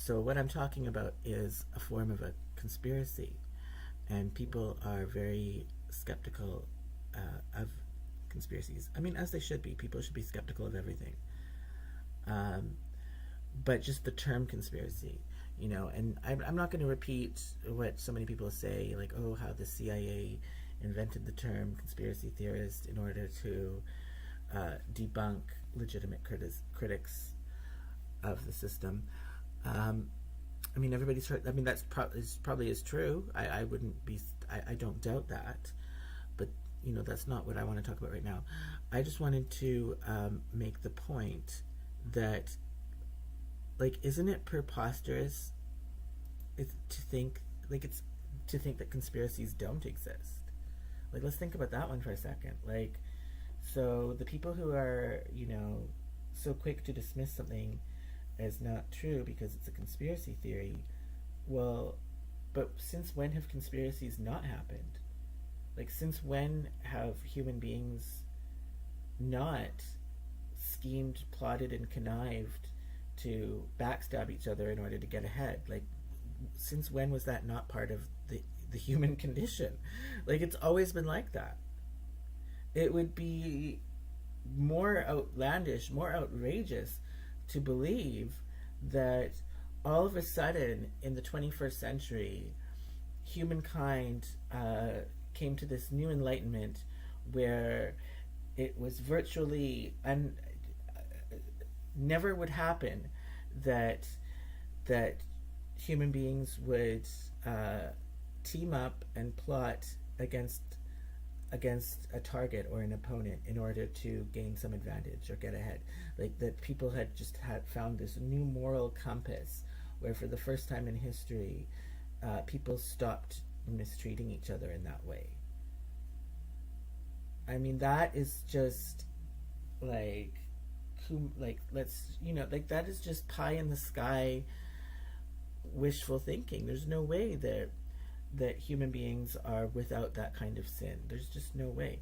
So what I'm talking about is a form of a conspiracy, and people are very skeptical of conspiracies. I mean, as they should be. People should be skeptical of everything. Um, but just the term conspiracy, and I'm not going to repeat what so many people say, like, oh, how the CIA invented the term conspiracy theorist in order to debunk legitimate critics of the system. I mean, everybody's heard. I mean, probably is true. I wouldn't be. I don't doubt that, but that's not what I want to talk about right now. I just wanted to make the point that, like, isn't it preposterous to think that conspiracies don't exist? Like, let's think about that one for a second. Like, so the people who are so quick to dismiss something as not true because it's a conspiracy theory, well, but since when have conspiracies not happened? Like, since when have human beings not schemed, plotted, and connived to backstab each other in order to get ahead? Like, since when was that not part of the human condition? Like, it's always been like that. It would be more outlandish, more outrageous to believe that all of a sudden in the 21st century, humankind came to this new enlightenment where it was virtually never would happen that human beings would team up and plot against a target or an opponent in order to gain some advantage or get ahead. Like, that people had found this new moral compass where for the first time in history people stopped mistreating each other in that way. I mean, that is just like that is just pie in the sky wishful thinking. There's no way that human beings are without that kind of sin. There's just no way.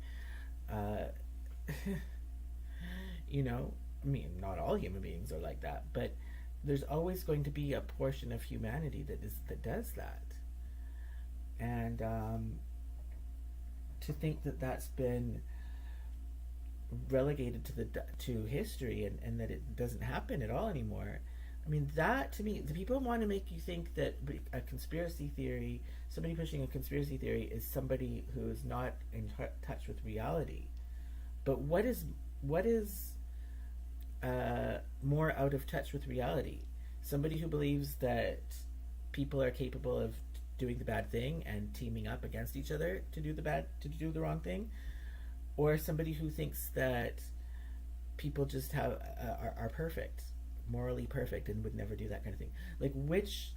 I mean, not all human beings are like that, but there's always going to be a portion of humanity that does that. And to think that that's been relegated to history and that it doesn't happen at all anymore. I mean, that, to me, the people want to make you think that a conspiracy theory, somebody pushing a conspiracy theory, is somebody who is not in touch with reality. But what is more out of touch with reality? Somebody who believes that people are capable of doing the bad thing and teaming up against each other to do the wrong thing, or somebody who thinks that people just are perfect, morally perfect, and would never do that kind of thing. Like, which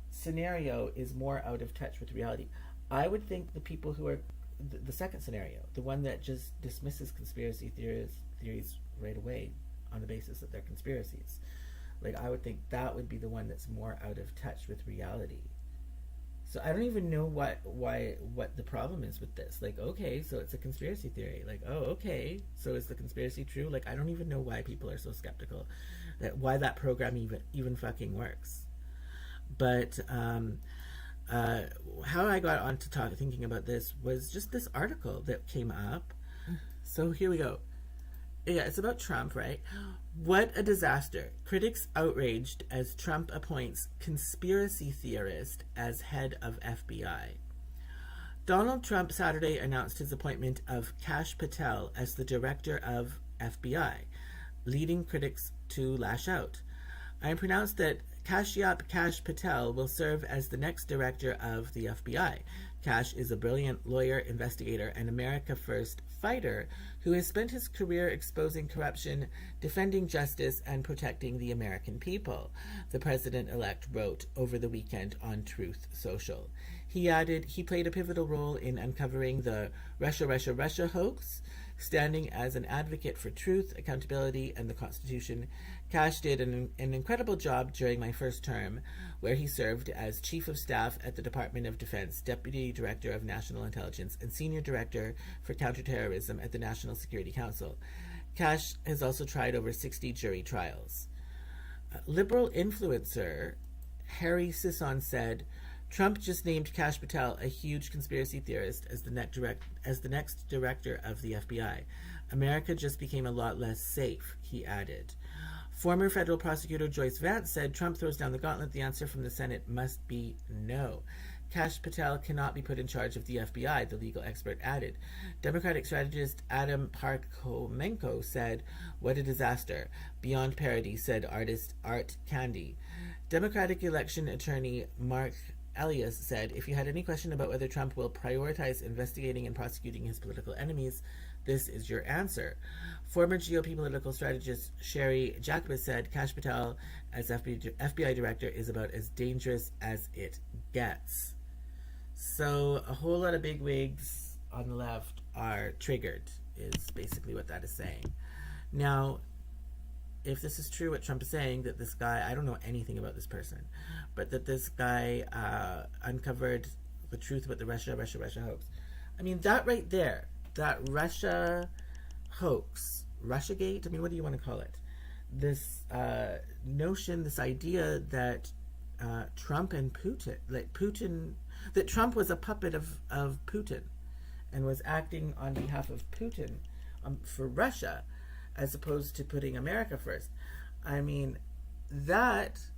scenario is more out of touch with reality? I would think the people who are the second scenario, the one that just dismisses conspiracy theories right away on the basis that they're conspiracies. Like, I would think that would be the one that's more out of touch with reality. So I don't even know what the problem is with this. Like, okay, so it's a conspiracy theory. Like, oh, okay, so is the conspiracy true? Like, I don't even know why people are so skeptical, why that program even fucking works. But how I got on to thinking about this was just this article that came up. So here we go. Yeah, it's about Trump, right? What a disaster. Critics outraged as Trump appoints conspiracy theorist as head of FBI. Donald Trump Saturday announced his appointment of Kash Patel as the director of FBI, leading critics to lash out. I pronounced that Kashyap Kash Patel will serve as the next director of the FBI. Kash is a brilliant lawyer, investigator, and America First fighter who has spent his career exposing corruption, defending justice, and protecting the American people, the president-elect wrote over the weekend on Truth Social. He added he played a pivotal role in uncovering the Russia hoax, standing as an advocate for truth, accountability, and the Constitution. Kash did an incredible job during my first term, where he served as Chief of Staff at the Department of Defense, Deputy Director of National Intelligence, and Senior Director for Counterterrorism at the National Security Council. Kash has also tried over 60 jury trials. Liberal influencer Harry Sisson said, Trump just named Kash Patel a huge conspiracy theorist as the next director of the FBI. America just became a lot less safe, he added. Former federal prosecutor Joyce Vance said Trump throws down the gauntlet. The answer from the Senate must be no. Kash Patel cannot be put in charge of the FBI, the legal expert added. Democratic strategist Adam Parkomenko said, what a disaster. Beyond parody, said artist Art Candy. Democratic election attorney Mark Elias said, if you had any question about whether Trump will prioritize investigating and prosecuting his political enemies, this is your answer. Former GOP political strategist Sherry Jacobus said, Kash Patel as FBI director is about as dangerous as it gets. So a whole lot of bigwigs on the left are triggered, is basically what that is saying. Now, if this is true, what Trump is saying, that this guy, I don't know anything about this person, but that this guy uncovered the truth about the Russia hoax. I mean, that right there, that Russia hoax, Russiagate, I mean, what do you want to call it? This notion, this idea that Trump and Putin, that Trump was a puppet of Putin and was acting on behalf of Putin for Russia, as opposed to putting America first. I mean, that's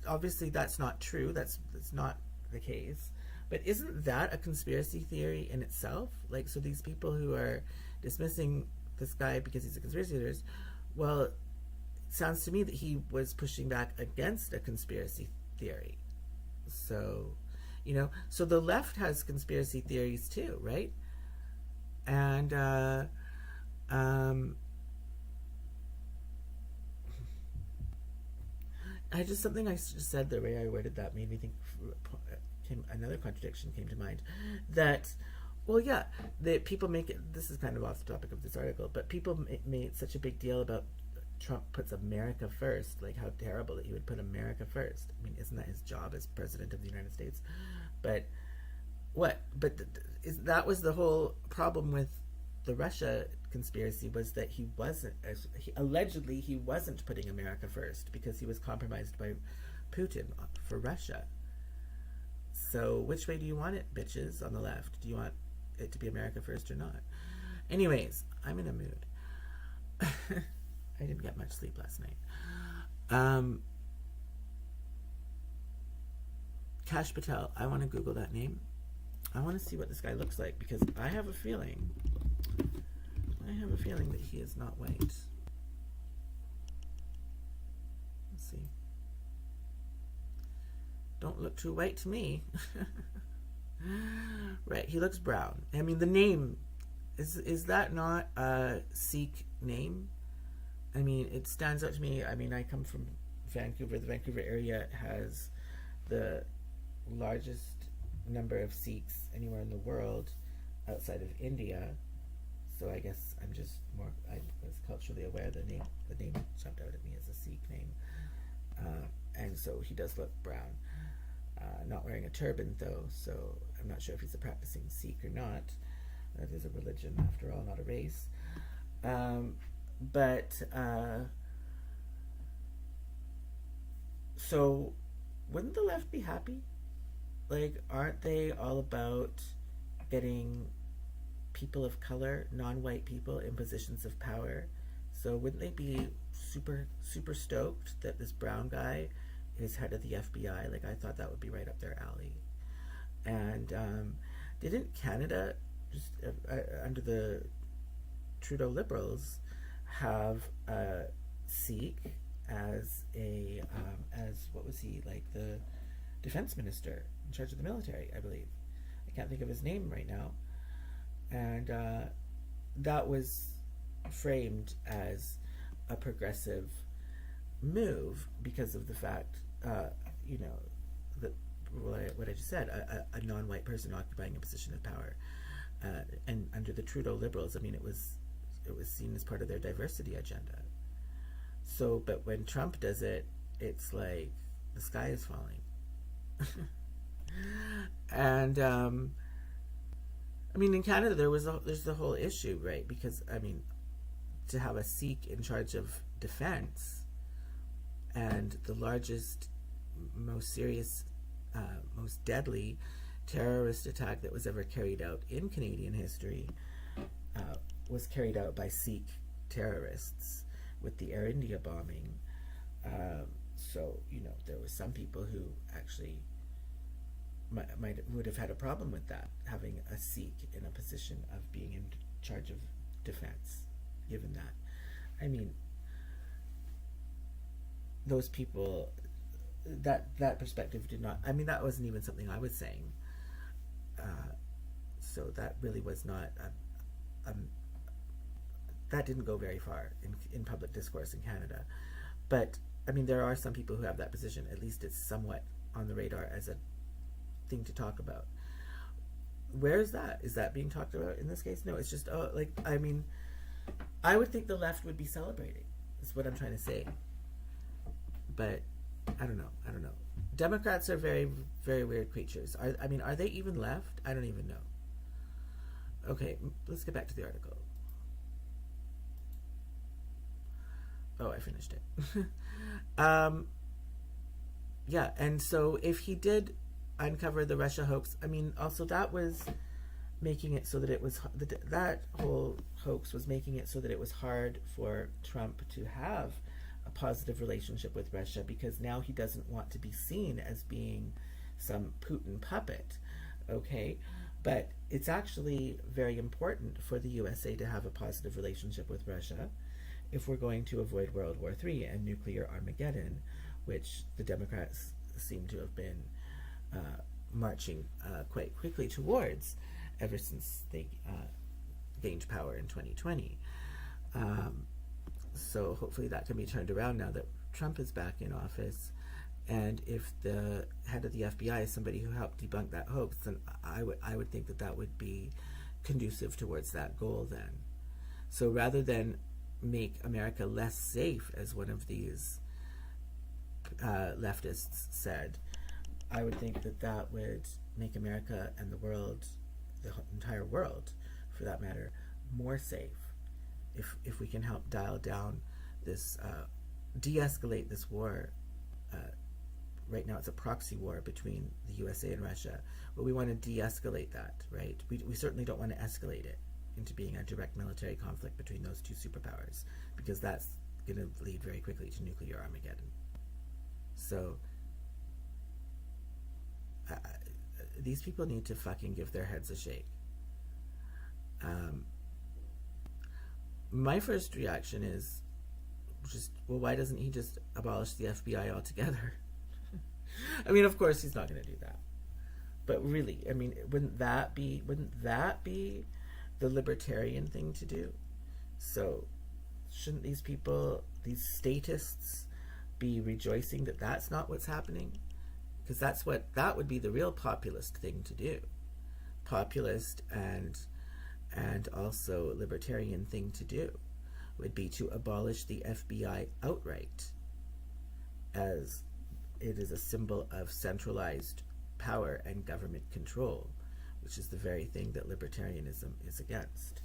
obviously that's not true. That's not the case. But isn't that a conspiracy theory in itself? Like, so these people who are dismissing this guy because he's a conspiracy theorist, well, it sounds to me that he was pushing back against a conspiracy theory. So, so the left has conspiracy theories too, right? And something I just said, the way I worded that made me think, another contradiction came to mind, that, well, yeah, that people make it, this is kind of off the topic of this article, but people made such a big deal about Trump puts America first, like how terrible that he would put America first. I mean, isn't that his job as president of the United States? But that was the whole problem with the Russia conspiracy, was that he allegedly wasn't putting America first because he was compromised by Putin for Russia. So which way do you want it, bitches, on the left? Do you want it to be America first or not? Anyways, I'm in a mood. I didn't get much sleep last night. Kash Patel, I want to Google that name. I want to see what this guy looks like, because I have a feeling that he is not white. Let's see. Don't look too white to me. Right, he looks brown. I mean, the name, is that not a Sikh name? I mean, it stands out to me. I mean, I come from Vancouver. The Vancouver area has the largest number of Sikhs anywhere in the world outside of India. So I guess I was culturally aware the name jumped out at me as a Sikh name. And so he does look brown. Not wearing a turban though, so I'm not sure if he's a practicing Sikh or not. That is a religion after all, not a race. So wouldn't the left be happy? Like, aren't they all about getting people of color, non-white people, in positions of power? So wouldn't they be super, super stoked that this brown guy is head of the FBI? Like, I thought that would be right up their alley. And didn't Canada, just under the Trudeau Liberals, have Sikh as what was he, like the defense minister in charge of the military, I believe. I can't think of his name right now. And that was framed as a progressive move because of the fact, that what I just said, a non-white person occupying a position of power. And under the Trudeau Liberals, I mean, it was seen as part of their diversity agenda. So, but when Trump does it, it's like the sky is falling. And I mean, in Canada, there's the whole issue, right? Because I mean, to have a Sikh in charge of defense, and the largest, most serious, most deadly terrorist attack that was ever carried out in Canadian history was carried out by Sikh terrorists with the Air India bombing. So, there were some people who actually would have had a problem with that, having a Sikh in a position of being in charge of defense, given that. I mean, those people, that perspective did not, that wasn't even something I was saying. So that really was not, that didn't go very far in public discourse in Canada. But, there are some people who have that position. At least it's somewhat on the radar as a thing to talk about. Where is that? Is that being talked about in this case? No, it's just, I would think the left would be celebrating, is what I'm trying to say. But I don't know. Democrats are very, very weird creatures. Are they even left? I don't even know. Okay, let's get back to the article. Oh, I finished it. Yeah, and so if he did uncover the Russia hoax, also that was making it so that it was, that whole hoax was making it so that it was hard for Trump to have a positive relationship with Russia, because now he doesn't want to be seen as being some Putin puppet, okay? But it's actually very important for the USA to have a positive relationship with Russia if we're going to avoid World War III and nuclear Armageddon, which the Democrats seem to have been marching quite quickly towards ever since they gained power in 2020. So hopefully that can be turned around now that Trump is back in office. And if the head of the FBI is somebody who helped debunk that hoax, then I would think that would be conducive towards that goal then. So rather than make America less safe, as one of these leftists said, I would think that would make America and the world, the entire world for that matter, more safe. If we can help dial down this, de-escalate this war. Right now it's a proxy war between the USA and Russia, but we want to de-escalate that, right? We certainly don't want to escalate it into being a direct military conflict between those two superpowers, because that's going to lead very quickly to nuclear Armageddon. So these people need to fucking give their heads a shake. My first reaction is just, well, why doesn't he just abolish the FBI altogether? Of course he's not going to do that. But really, wouldn't that be the libertarian thing to do? So shouldn't these people, these statists, be rejoicing that that's not what's happening? Because that would be the real populist thing to do. Populist and also libertarian thing to do would be to abolish the FBI outright, as it is a symbol of centralized power and government control, which is the very thing that libertarianism is against.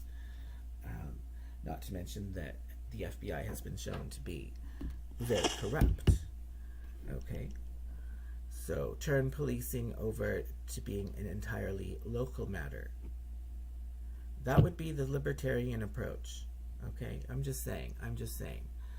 Not to mention that the FBI has been shown to be very corrupt. Okay? So turn policing over to being an entirely local matter. That would be the libertarian approach. Okay? I'm just saying.